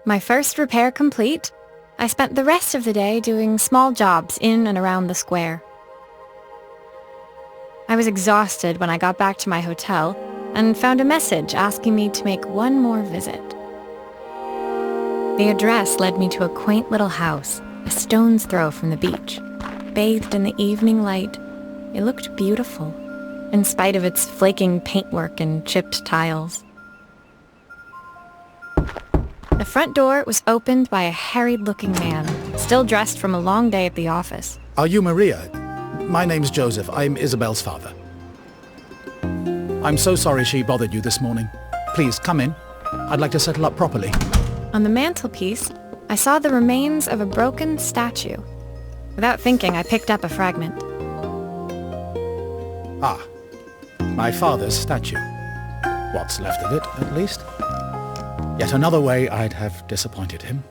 My first repair complete, I spent the rest of the day doing small jobs in and around the square. I was exhausted when I got back to my hotel and found a message asking me to make one more visit. The address led me to a quaint little house, a stone's throw from the beach. Bathed in the evening light, it looked beautiful, in spite of its flaking paintwork and chipped tiles. The front door was opened by a harried-looking man, still dressed from a long day at the office. Are you Maria? My name's Joseph. I'm Isabel's father. I'm so sorry she bothered you this morning. Please, come in. I'd like to settle up properly. On the mantelpiece, I saw the remains of a broken statue. Without thinking, I picked up a fragment. Ah, my father's statue. What's left of it, at least. Yet another way I'd have disappointed him.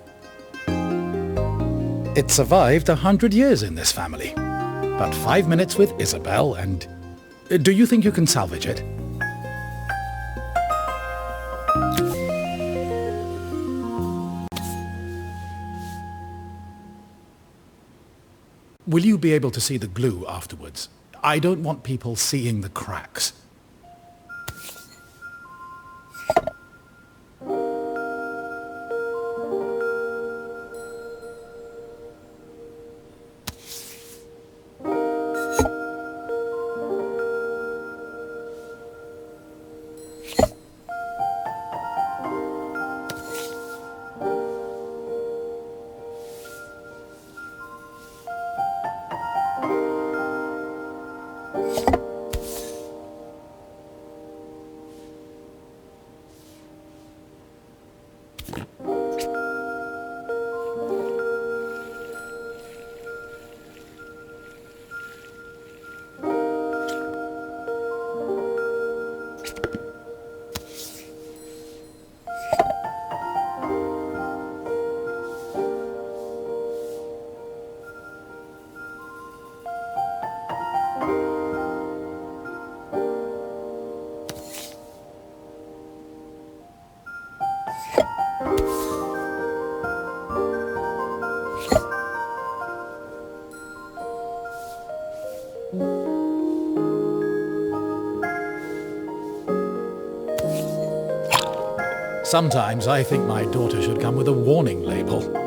It survived 100 years in this family. But 5 minutes with Isabel and... Do you think you can salvage it? Will you be able to see the glue afterwards? I don't want people seeing the cracks. Sometimes I think my daughter should come with a warning label.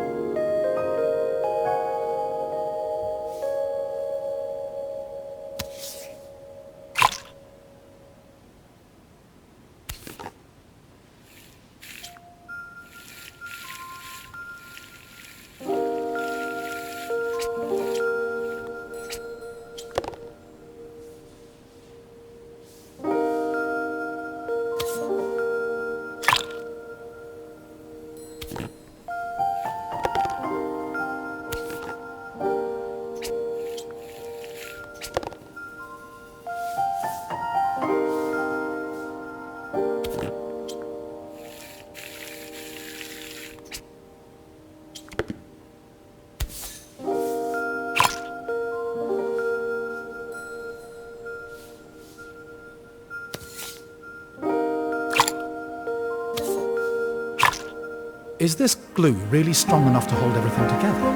Is this glue really strong enough to hold everything together?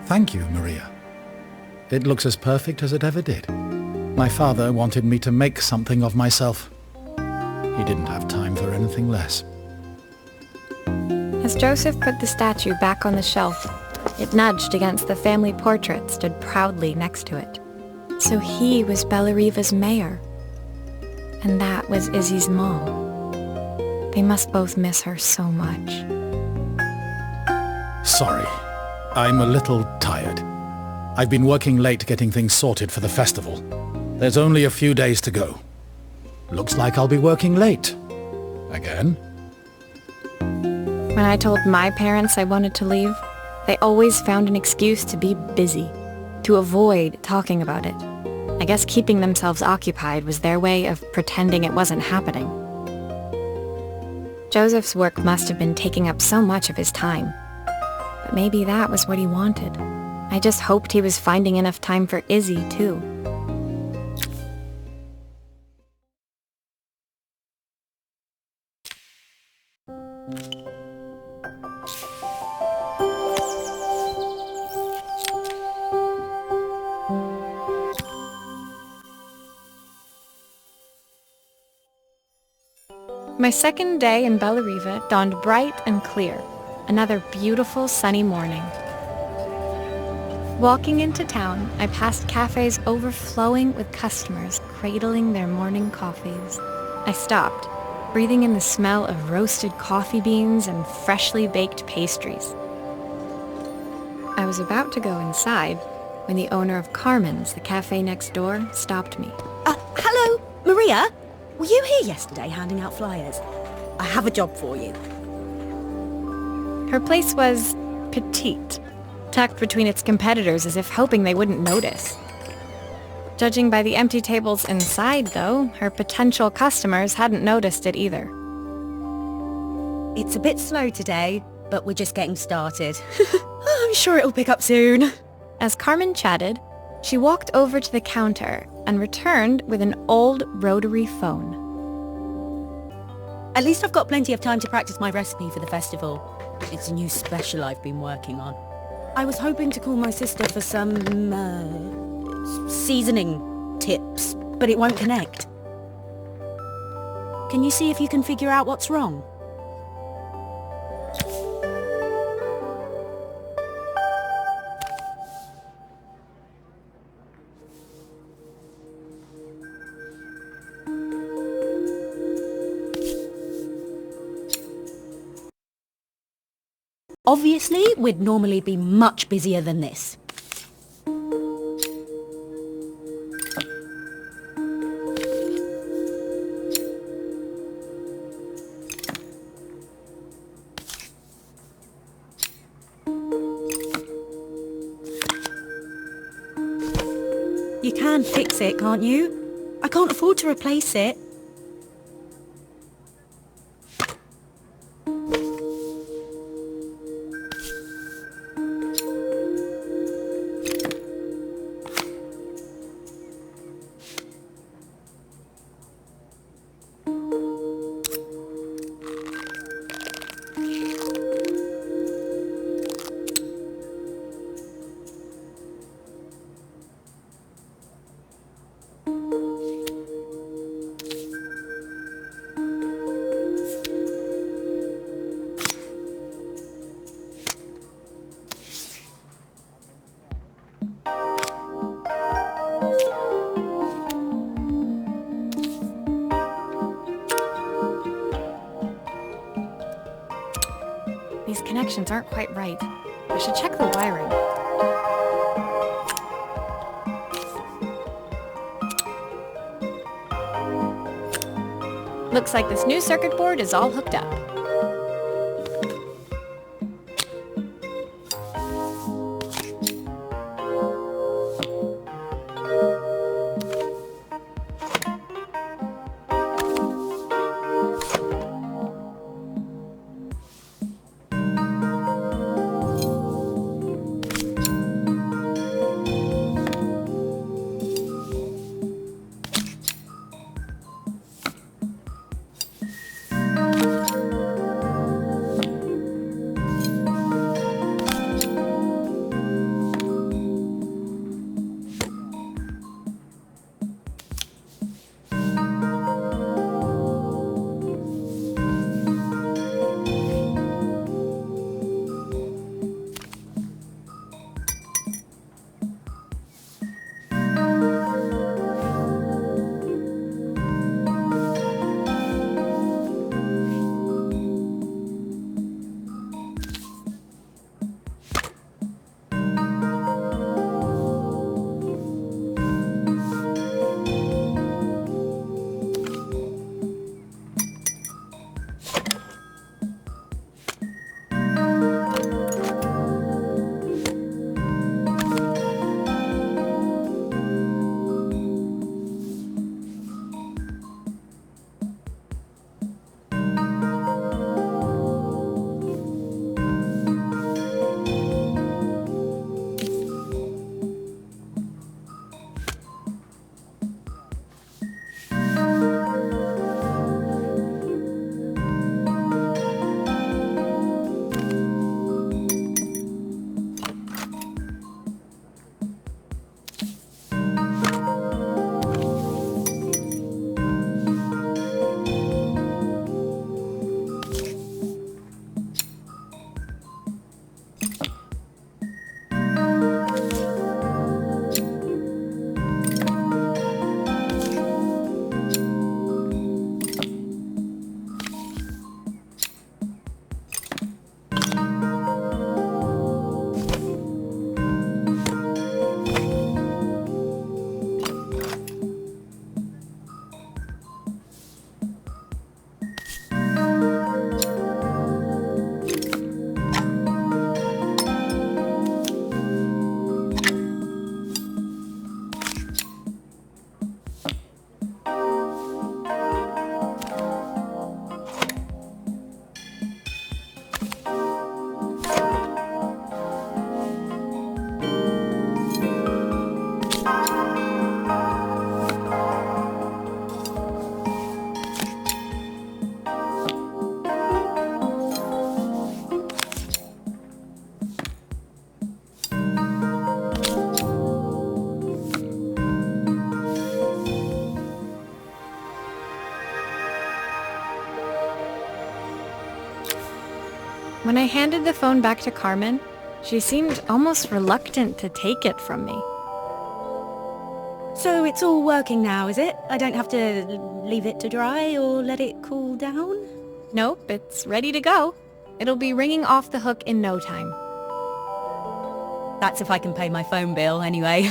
Thank you, Maria. It looks as perfect as it ever did. My father wanted me to make something of myself. He didn't have time for anything less. As Joseph put the statue back on the shelf, it nudged against the family portrait stood proudly next to it. So he was Bellariva's mayor. And that was Izzy's mom. They must both miss her so much. Sorry. I'm a little tired. I've been working late getting things sorted for the festival. There's only a few days to go. Looks like I'll be working late. Again. When I told my parents I wanted to leave, they always found an excuse to be busy, to avoid talking about it. I guess keeping themselves occupied was their way of pretending it wasn't happening. Joseph's work must have been taking up so much of his time. But maybe that was what he wanted. I just hoped he was finding enough time for Izzy, too. My second day in Bellariva dawned bright and clear. Another beautiful sunny morning. Walking into town, I passed cafes overflowing with customers cradling their morning coffees. I stopped, breathing in the smell of roasted coffee beans and freshly baked pastries. I was about to go inside when the owner of Carmen's, the cafe next door, stopped me. Hello, Maria? Were you here yesterday handing out flyers? I have a job for you. Her place was petite, tucked between its competitors as if hoping they wouldn't notice. Judging by the empty tables inside, though, her potential customers hadn't noticed it either. It's a bit slow today, but we're just getting started. I'm sure it'll pick up soon. As Carmen chatted, she walked over to the counter and returned with an old rotary phone. At least I've got plenty of time to practice my recipe for the festival. It's a new special I've been working on. I was hoping to call my sister for some, seasoning tips, but it won't connect. Can you see if you can figure out what's wrong? Obviously, we'd normally be much busier than this. You can fix it, can't you? I can't afford to replace it. These connections aren't quite right. I should check the wiring. Looks like this new circuit board is all hooked up. When I handed the phone back to Carmen, she seemed almost reluctant to take it from me. So it's all working now, is it? I don't have to leave it to dry or let it cool down? Nope, it's ready to go. It'll be ringing off the hook in no time. That's if I can pay my phone bill anyway.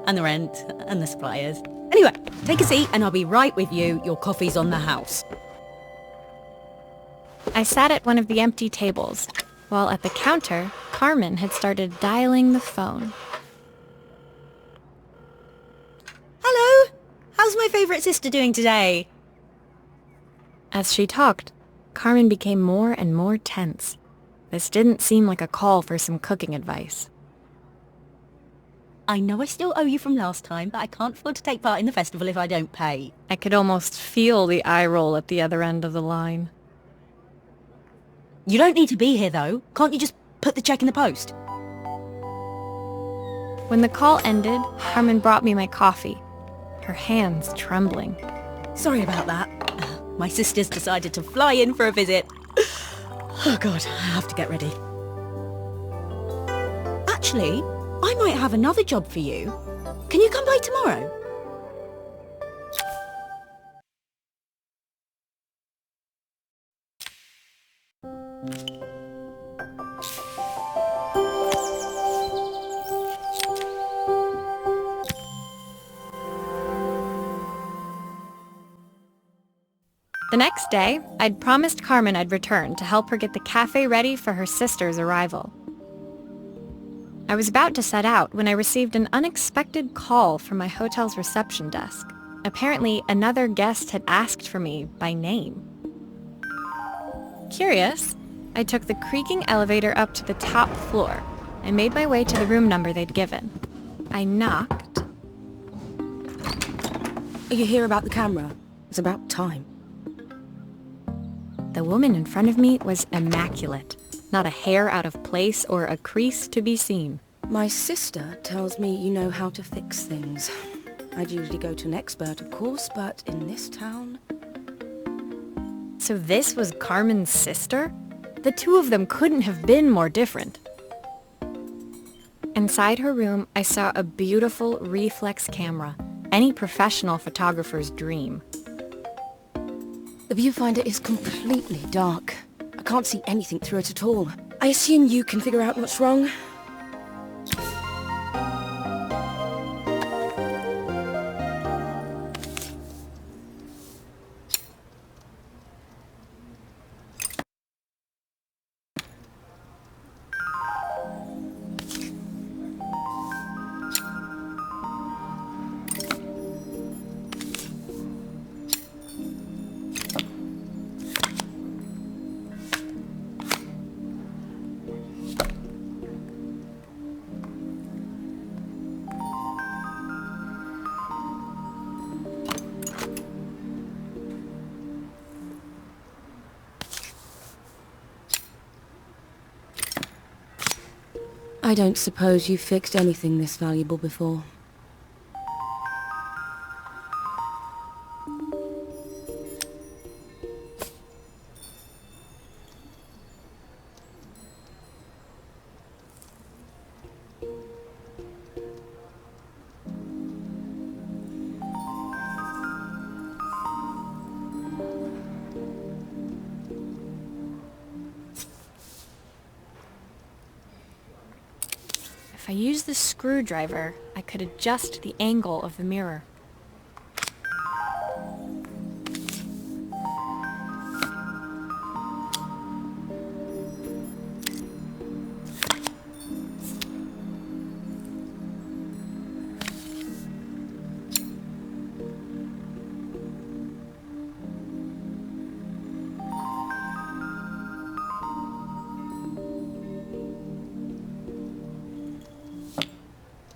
And the rent, and the suppliers. Anyway, take a seat and I'll be right with you. Your coffee's on the house. I sat at one of the empty tables, while at the counter, Carmen had started dialing the phone. Hello? How's my favourite sister doing today? As she talked, Carmen became more and more tense. This didn't seem like a call for some cooking advice. I know I still owe you from last time, but I can't afford to take part in the festival if I don't pay. I could almost feel the eye roll at the other end of the line. You don't need to be here though. Can't you just put the check in the post? When the call ended, Carmen brought me my coffee, her hands trembling. Sorry about that. My sister's decided to fly in for a visit. Oh God, I have to get ready. Actually, I might have another job for you. Can you come by tomorrow? The next day, I'd promised Carmen I'd return to help her get the cafe ready for her sister's arrival. I was about to set out when I received an unexpected call from my hotel's reception desk. Apparently, another guest had asked for me by name. Curious, I took the creaking elevator up to the top floor and made my way to the room number they'd given. I knocked. Are you here about the camera? It's about time. The woman in front of me was immaculate. Not a hair out of place or a crease to be seen. My sister tells me you know how to fix things. I'd usually go to an expert, of course, but in this town... So this was Carmen's sister? The two of them couldn't have been more different. Inside her room, I saw a beautiful reflex camera, any professional photographer's dream. The viewfinder is completely dark. I can't see anything through it at all. I assume you can figure out what's wrong? I don't suppose you've fixed anything this valuable before. If I used the screwdriver, I could adjust the angle of the mirror.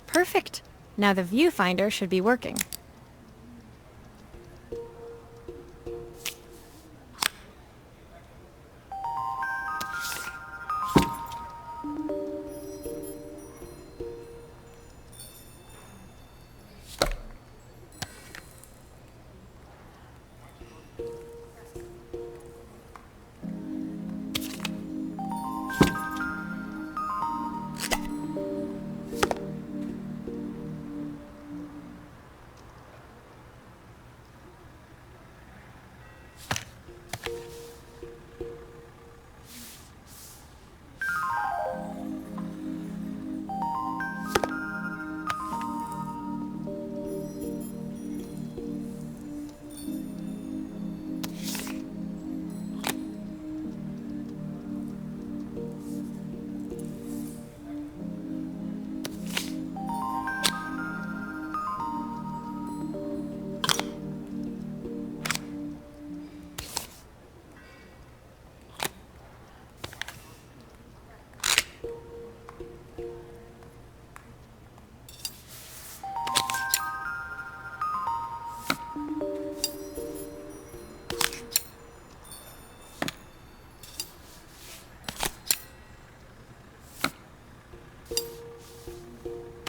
Perfect. Now the viewfinder should be working.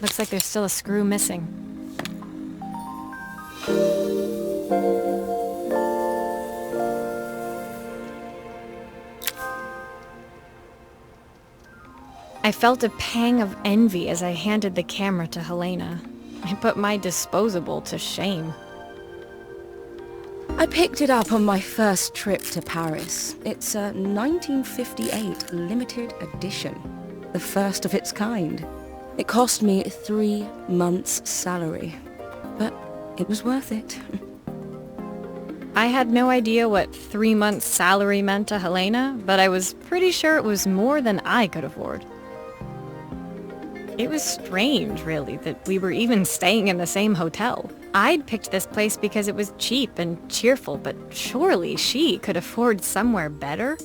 Looks like there's still a screw missing. I felt a pang of envy as I handed the camera to Helena. I put my disposable to shame. I picked it up on my first trip to Paris. It's a 1958 limited edition, the first of its kind. It cost me 3 months' salary, but it was worth it. I had no idea what 3 months' salary meant to Helena, but I was pretty sure it was more than I could afford. It was strange, really, that we were even staying in the same hotel. I'd picked this place because it was cheap and cheerful, but surely she could afford somewhere better?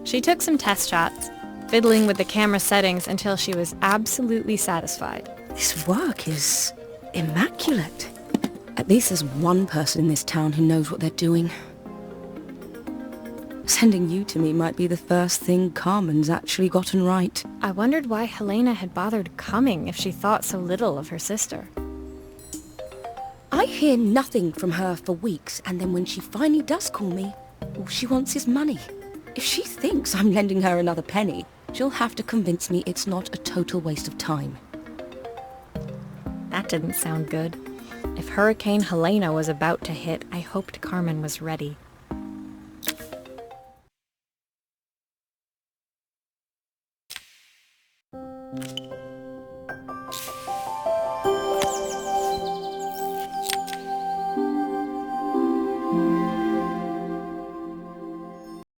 She took some test shots, fiddling with the camera settings until she was absolutely satisfied. This work is immaculate. At least there's one person in this town who knows what they're doing. Sending you to me might be the first thing Carmen's actually gotten right. I wondered why Helena had bothered coming if she thought so little of her sister. I hear nothing from her for weeks, and then when she finally does call me, all she wants is money. If she thinks I'm lending her another penny, she'll have to convince me it's not a total waste of time. That didn't sound good. If Hurricane Helena was about to hit, I hoped Carmen was ready.